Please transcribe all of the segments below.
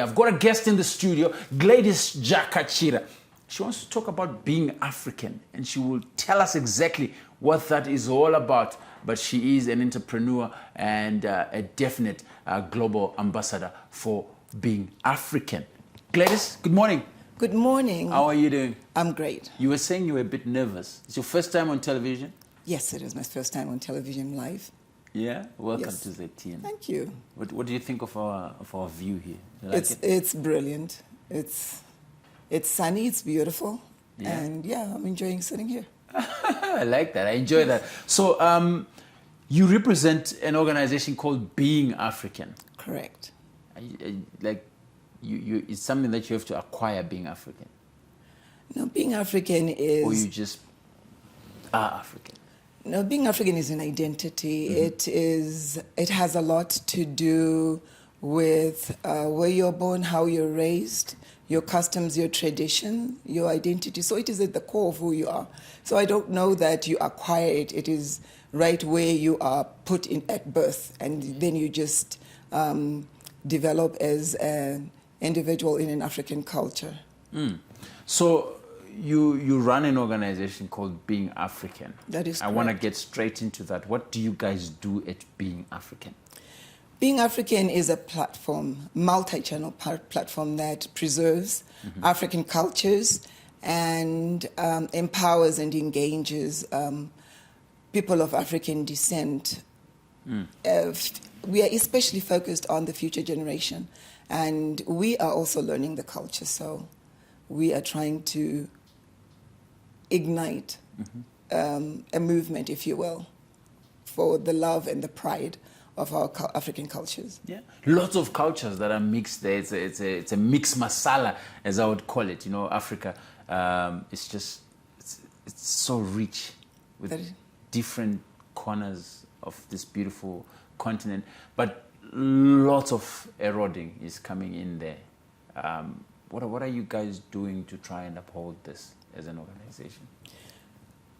I've got a guest in the studio, Gladys Jakachira. She wants to talk about being African, and she will tell us exactly what that is all about. But she is an entrepreneur and a definite global ambassador for being African. Gladys, good morning. Good morning. How are you doing? I'm great. You were saying you were a bit nervous. It's your first time on television? Yes, it is my first time on television live. Yeah? Welcome Yes. to ZTN. Thank you. What do you think of our view here? You like it? It's brilliant. It's sunny, it's beautiful. Yeah. And yeah, I'm enjoying sitting here. I like that. I enjoy that. So you represent an organization called Being African. Correct. It's something that you have to acquire, being African. No, being African is... Or you just are African. No, being African is an identity. Mm-hmm. It has a lot to do with where you're born, how you're raised, your customs, your tradition, your identity. So it is at the core of who you are. So I don't know that you acquire it. It is right where you are put in at birth, and then you just develop as an individual in an African culture. Mm. So you run an organization called Being African. That is correct. I want to get straight into that. What do you guys do at Being African? Being African is a platform, multi-channel platform that preserves African cultures and empowers and engages people of African descent. We are especially focused on the future generation, and we are also learning the culture. So we are trying to ignite a movement, if you will, for the love and the pride of our African cultures. Yeah, lots of cultures that are mixed there. It's a mixed masala, as I would call it. You know, Africa. It's so rich with different corners of this beautiful continent, but lots of eroding is coming in there. What are you guys doing to try and uphold this as an organization?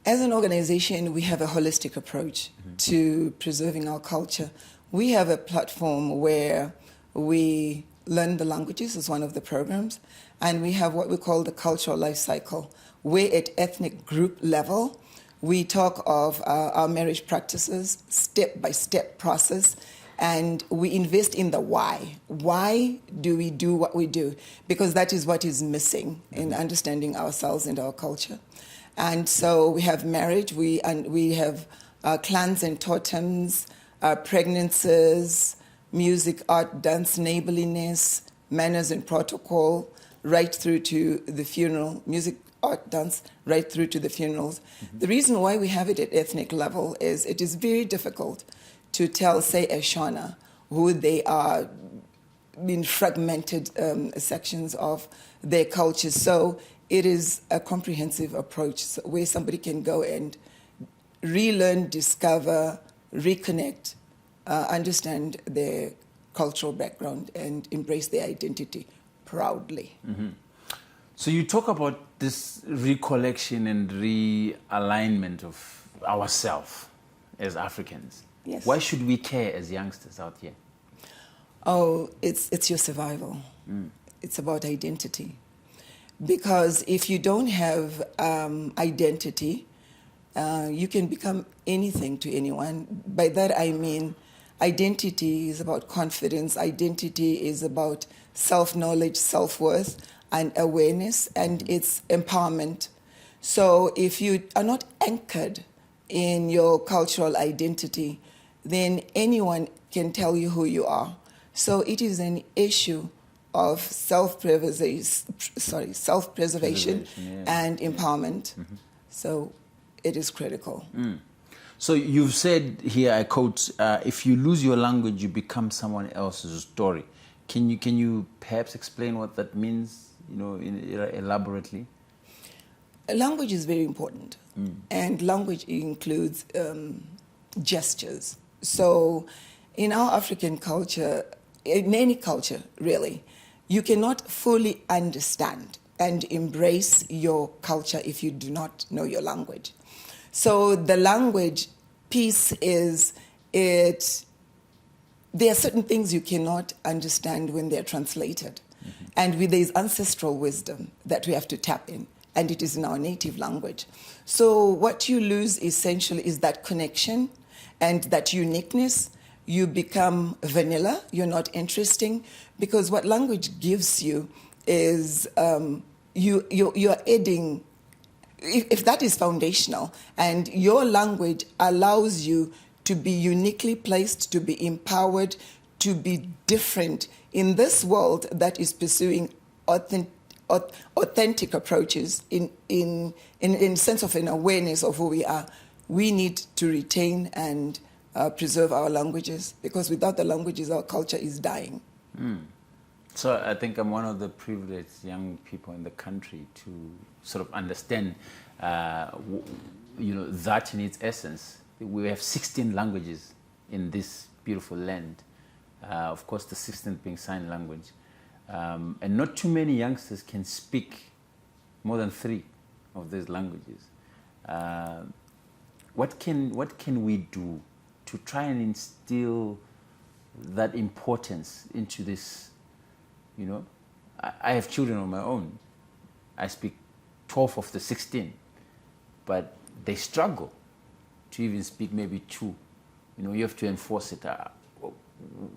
As an organization, we have a holistic approach to preserving our culture. We have a platform where we learn the languages as one of the programs, and we have what we call the cultural life cycle, where at ethnic group level, we talk of our marriage practices, step-by-step process, and we invest in the why. Why do we do what we do? Because that is what is missing in understanding ourselves and our culture. And so we have marriage, we have clans and totems, pregnancies, music, art, dance, neighborliness, manners and protocol, right through to the funeral, music, art, dance, right through to the funerals. The reason why we have it at ethnic level is it is very difficult to tell, say, a Shona, who they are in fragmented sections of their cultures. So it is a comprehensive approach where somebody can go and relearn, discover, reconnect, understand their cultural background, and embrace their identity proudly. Mm-hmm. So you talk about this recollection and realignment of ourselves as Africans. Yes. Why should we care as youngsters out here? Oh, it's your survival. It's about identity. Because if you don't have identity, you can become anything to anyone. By that I mean identity is about confidence. Identity is about self-knowledge, self-worth, and awareness, and it's empowerment. So if you are not anchored in your cultural identity, then anyone can tell you who you are. So it is an issue of self-preservation and empowerment. So it is critical. So you've said here, I quote, if you lose your language, you become someone else's story. Can you perhaps explain what that means, elaborately? Language is very important, and language includes gestures. So in our African culture, in any culture really, you cannot fully understand and embrace your culture if you do not know your language. So the language piece is there are certain things you cannot understand when they're translated. And there's ancestral wisdom that we have to tap in, and it is in our native language. So what you lose essentially is that connection and that uniqueness. You become vanilla, you're not interesting, because what language gives you is you're adding, if that is foundational, and your language allows you to be uniquely placed, to be empowered, to be different in this world that is pursuing authentic approaches in sense of an awareness of who we are. We need to retain and preserve our languages, because without the languages, our culture is dying. So I think I'm one of the privileged young people in the country to sort of understand, that in its essence. We have 16 languages in this beautiful land. Of course, the 16th being sign language. And not too many youngsters can speak more than 3 of these languages. What can we do to try and instill that importance into this? I have children of my own. I speak 12 of the 16, but they struggle to even speak maybe 2. You have to enforce it.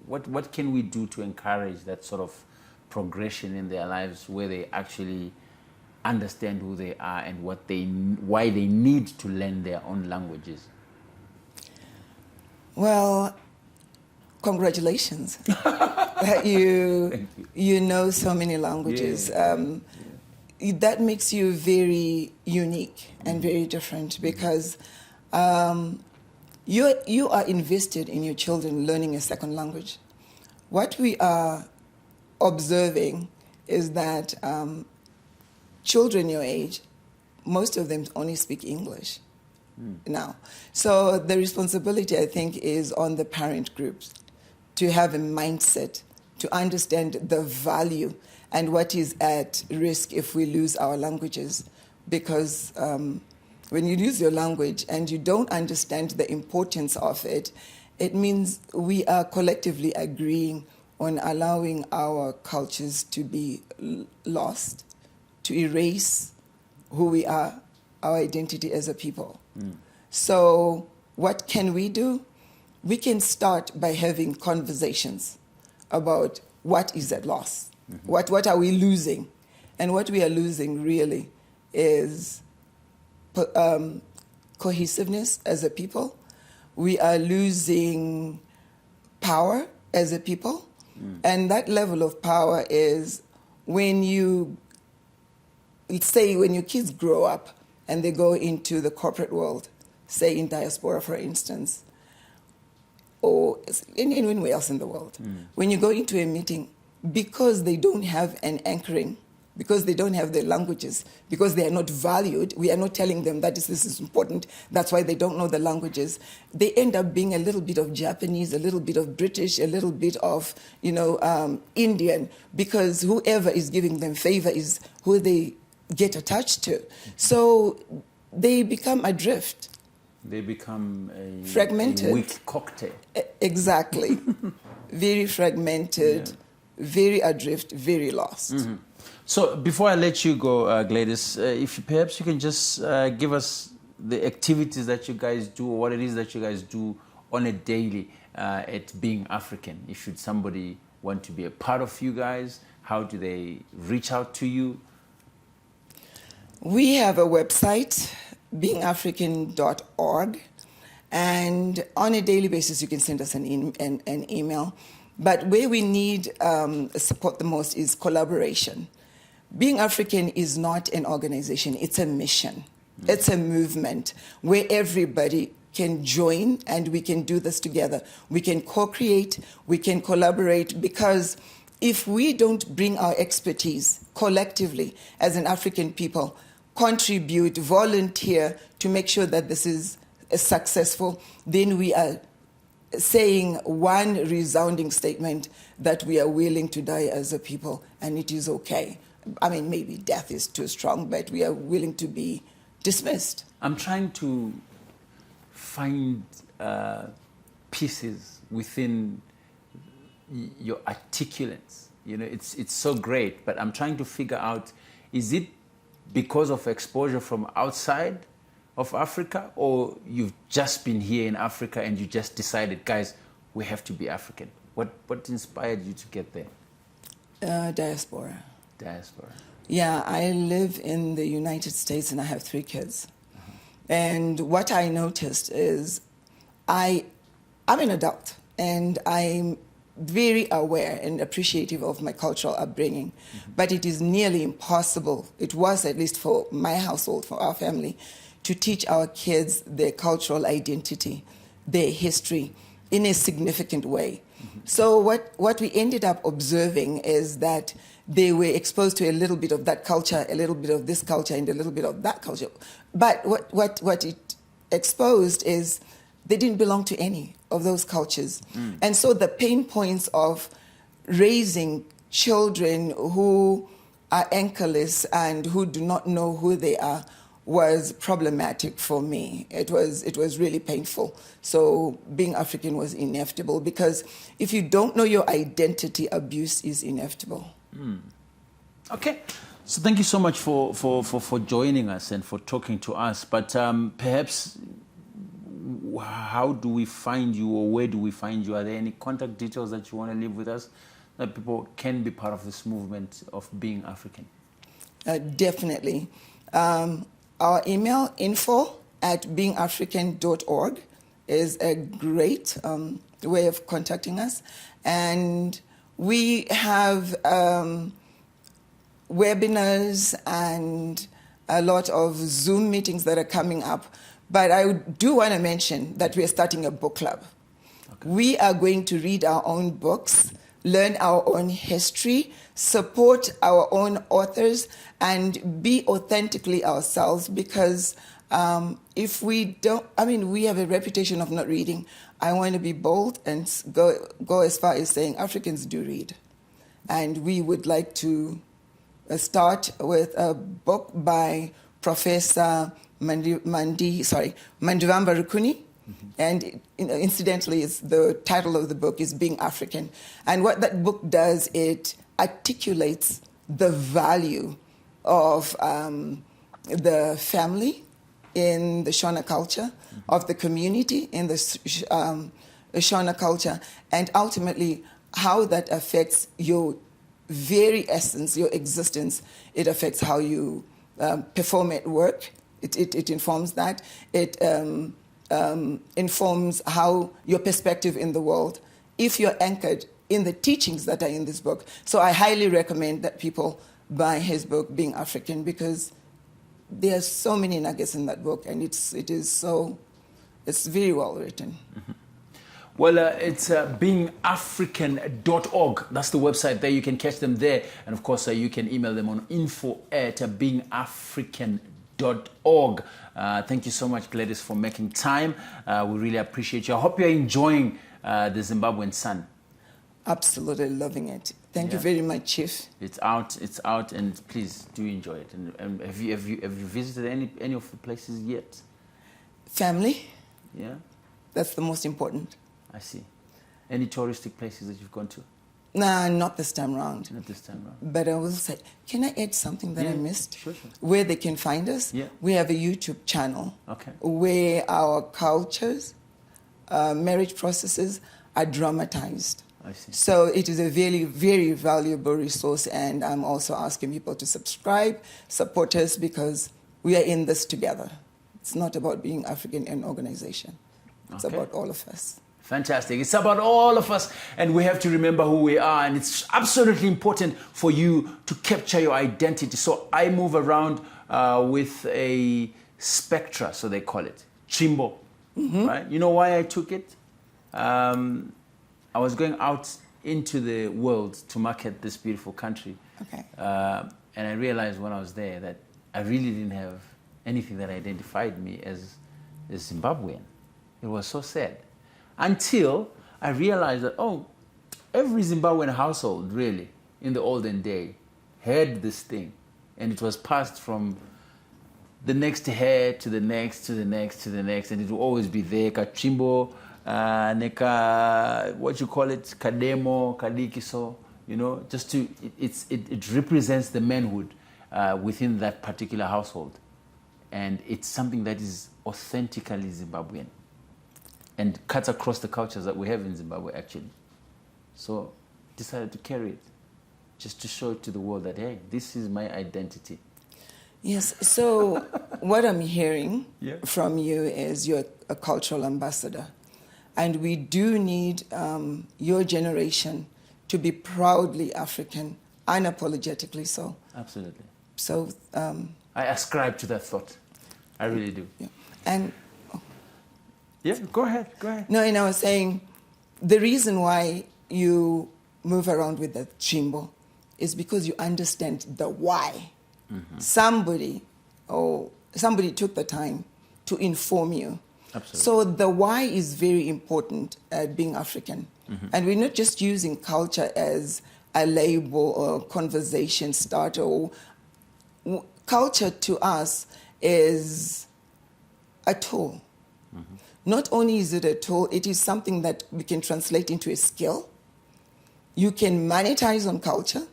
What can we do to encourage that sort of progression in their lives, where they actually understand who they are and why they need to learn their own languages? Well, congratulations. you know so many languages. That makes you very unique and very different, because you are invested in your children learning a second language. What we are observing is that children your age, most of them only speak English now. So the responsibility, I think, is on the parent groups to have a mindset to understand the value and what is at risk if we lose our languages. Because when you lose your language and you don't understand the importance of it, it means we are collectively agreeing on allowing our cultures to be lost, to erase who we are, our identity as a people. So what can we do? We can start by having conversations about what is at loss. What are we losing? And what we are losing really is cohesiveness as a people. We are losing power as a people. And that level of power is when your kids grow up and they go into the corporate world, say in diaspora, for instance, or anywhere else in the world. When you go into a meeting, because they don't have an anchoring, because they don't have their languages, because they are not valued, we are not telling them that this is important, that's why they don't know the languages, they end up being a little bit of Japanese, a little bit of British, a little bit of, Indian, because whoever is giving them favor is who they get attached to. So they become adrift. They become fragmented. A weak cocktail. Exactly. Very fragmented, very adrift, very lost. So before I let you go, Gladys, if perhaps you can just give us the activities that you guys do, or what it is that you guys do on a daily at Being African. If should somebody want to be a part of you guys, how do they reach out to you? We have a website, beingafrican.org, and on a daily basis you can send us an email. But where we need support the most is collaboration. Being African is not an organization, it's a mission. It's a movement where everybody can join and we can do this together. We can co-create, we can collaborate, because if we don't bring our expertise collectively as an African people, contribute, volunteer to make sure that this is successful, then we are saying one resounding statement that we are willing to die as a people, and it is okay. I mean, maybe death is too strong, but we are willing to be dismissed. I'm trying to find pieces within your articulants, You know, it's so great, but I'm trying to figure out, is it because of exposure from outside of Africa, or you've just been here in Africa and you just decided, guys, we have to be African? What inspired you to get there? Diaspora. Diaspora. Yeah, I live in the United States and I have 3 kids. And what I noticed is I'm an adult and I'm very aware and appreciative of my cultural upbringing, but it is nearly impossible, it was at least for my household, for our family, to teach our kids their cultural identity, their history in a significant way. So what we ended up observing is that they were exposed to a little bit of that culture, a little bit of this culture, and a little bit of that culture. But what it exposed is they didn't belong to any of those cultures. And so the pain points of raising children who are anchorless and who do not know who they are was problematic for me. It was really painful. So being African was inevitable, because if you don't know your identity, abuse is inevitable. Okay. So thank you so much for joining us and for talking to us. But perhaps, how do we find you, or where do we find you? Are there any contact details that you want to leave with us, that people can be part of this movement of being African? Definitely. Our email, info@beingafrican.org, is a great way of contacting us. And we have webinars and a lot of Zoom meetings that are coming up. But I do want to mention that we are starting a book club. Okay. We are going to read our own books, learn our own history, support our own authors, and be authentically ourselves, because if we don't, we have a reputation of not reading. I want to be bold and go as far as saying Africans do read. And we would like to start with a book by Professor Mandivamba Rukuni. And incidentally, the title of the book is Being African. And what that book does, it articulates the value of the family in the Shona culture, of the community in the Shona culture, and ultimately how that affects your very essence, your existence. It affects how you perform at work. It informs that. It informs how your perspective in the world, if you're anchored in the teachings that are in this book. So I highly recommend that people buy his book, Being African, because there are so many nuggets in that book, and it's very well written. Well, it's beingafrican.org. That's the website there. You can catch them there. And of course, you can email them on info@beingafrican.org. Thank you so much, Gladys, for making time. We really appreciate you. I hope you're enjoying the Zimbabwean sun. Absolutely loving it. Thank you very much, Chief. It's out, and please do enjoy it. And have you visited any of the places yet? Family. Yeah. That's the most important. I see. Any touristic places that you've gone to? Nah, not this time around. Not this time around. But I will say, can I add something that I missed? Sure. Where they can find us? Yeah. We have a YouTube channel. Okay. Where our cultures, marriage processes are dramatized. I see. So it is a very, very valuable resource, and I'm also asking people to subscribe, support us, because we are in this together. It's not about being African an organization. It's about all of us. Fantastic. It's about all of us, and we have to remember who we are, and it's absolutely important for you to capture your identity. So I move around with a spectra, so they call it, chimbo, right? You know why I took it? I was going out into the world to market this beautiful country. Okay. And I realized when I was there that I really didn't have anything that identified me as Zimbabwean. It was so sad. Until I realized that, every Zimbabwean household, really, in the olden day, had this thing. And it was passed from the next hair to the next, to the next, to the next. And it will always be there, kachimbo, neka, what you call it, kademo, kadikiso. you know, just to, it represents the manhood within that particular household. And it's something that is authentically Zimbabwean and cuts across the cultures that we have in Zimbabwe, actually. So decided to carry it, just to show it to the world that, hey, this is my identity. Yes, so what I'm hearing Yeah. from you is you're a cultural ambassador. And we do need your generation to be proudly African, unapologetically so. Absolutely. So, I ascribe to that thought. I really do. yeah. And Yeah, go ahead. no, and I was saying the reason why you move around with the chimbo is because you understand the why. Mm-hmm. Somebody took the time to inform you. Absolutely. So the why is very important at being African. Mm-hmm. And we're not just using culture as a label or conversation starter. Culture to us is a tool. Mm-hmm. Not only is it a tool, it is something that we can translate into a skill. You can monetize on culture.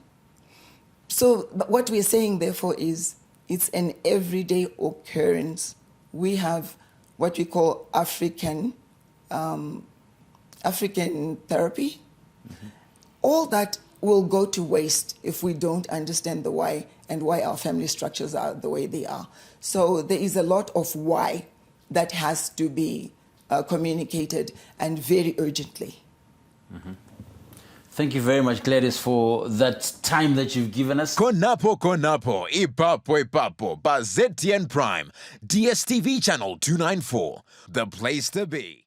So what we're saying, therefore, is it's an everyday occurrence. We have what we call African therapy. Mm-hmm. All that will go to waste if we don't understand the why and why our family structures are the way they are. So there is a lot of why that has to be communicated, and very urgently. Mm-hmm. Thank you very much, Gladys, for that time that you've given us. Konapo, ipapo, ba ZTN Prime, DSTV channel 294, the place to be.